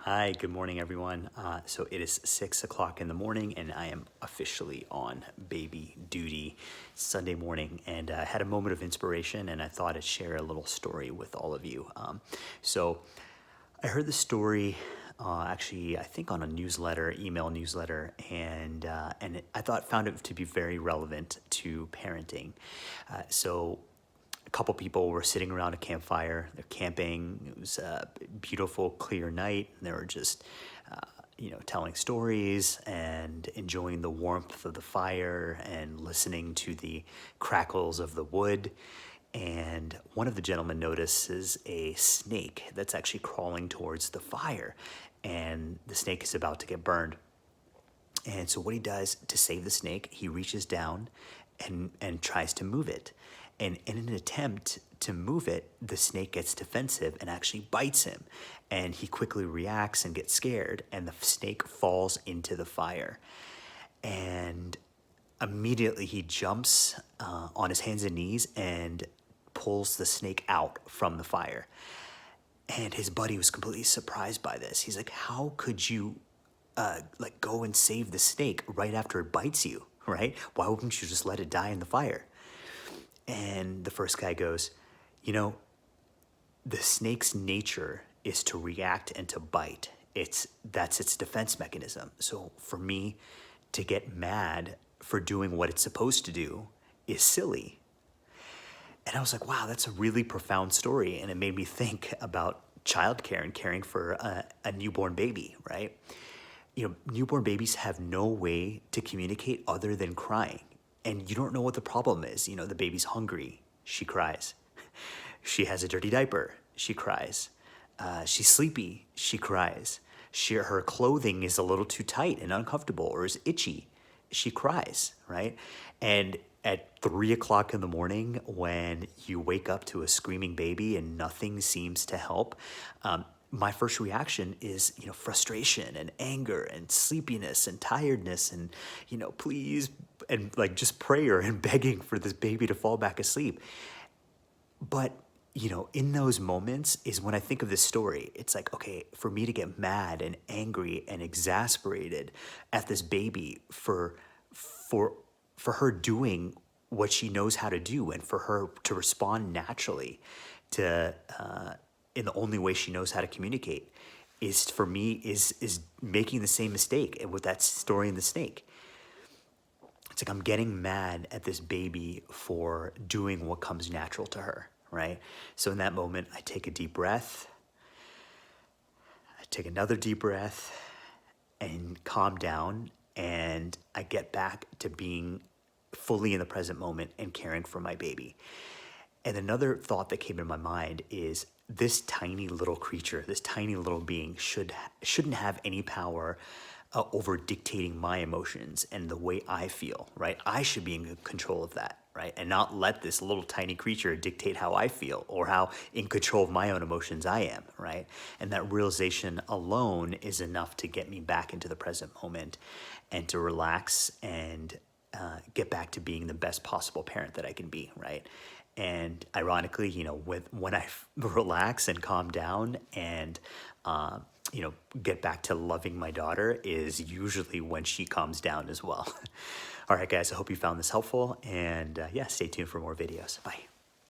Hi, good morning, everyone. So it is 6 o'clock in the morning, and I am officially on baby duty Sunday morning. And I had a moment of inspiration, and I thought I'd share a little story with all of you. So I heard the story, actually, I think on a newsletter, email newsletter, and I found it to be very relevant to parenting. So a couple people were sitting around a campfire. They're camping. It was a beautiful, clear night. And they were just, telling stories and enjoying the warmth of the fire and listening to the crackles of the wood. And one of the gentlemen notices a snake that's actually crawling towards the fire, and the snake is about to get burned. And so what he does to save the snake, he reaches down and tries to move it. And in an attempt to move it, the snake gets defensive and actually bites him. And he quickly reacts and gets scared, and the snake falls into the fire. And immediately he jumps on his hands and knees and pulls the snake out from the fire. And his buddy was completely surprised by this. He's like, how could you go and save the snake right after it bites you, right? Why wouldn't you just let it die in the fire? And the first guy goes, the snake's nature is to react and to bite. That's its defense mechanism. So for me to get mad for doing what it's supposed to do is silly. And I was like, wow, that's a really profound story. And it made me think about childcare and caring for a newborn baby, right? Newborn babies have no way to communicate other than crying. And you don't know what the problem is. The baby's hungry, she cries. She has a dirty diaper, she cries. She's sleepy, she cries. Her clothing is a little too tight and uncomfortable or is itchy, she cries, right? And at 3 o'clock in the morning, when you wake up to a screaming baby and nothing seems to help, my first reaction is, frustration and anger and sleepiness and tiredness and, please, and just prayer and begging for this baby to fall back asleep. But, in those moments is when I think of this story. It's like, okay, for me to get mad and angry and exasperated at this baby for her doing what she knows how to do, and for her to respond naturally to in the only way she knows how to communicate, is for me is making the same mistake. And with that story in the snake, it's like I'm getting mad at this baby for doing what comes natural to her, right? So in that moment, I take a deep breath, I take another deep breath, and calm down, and I get back to being fully in the present moment and caring for my baby. And another thought that came in my mind is this tiny little creature, this tiny little being shouldn't have any power over dictating my emotions and the way I feel, right? I should be in control of that, right? And not let this little tiny creature dictate how I feel or how in control of my own emotions I am, right? And that realization alone is enough to get me back into the present moment and to relax and get back to being the best possible parent that I can be, right? And ironically, when I relax and calm down and, get back to loving my daughter is usually when she calms down as well. All right, guys, I hope you found this helpful. And stay tuned for more videos. Bye.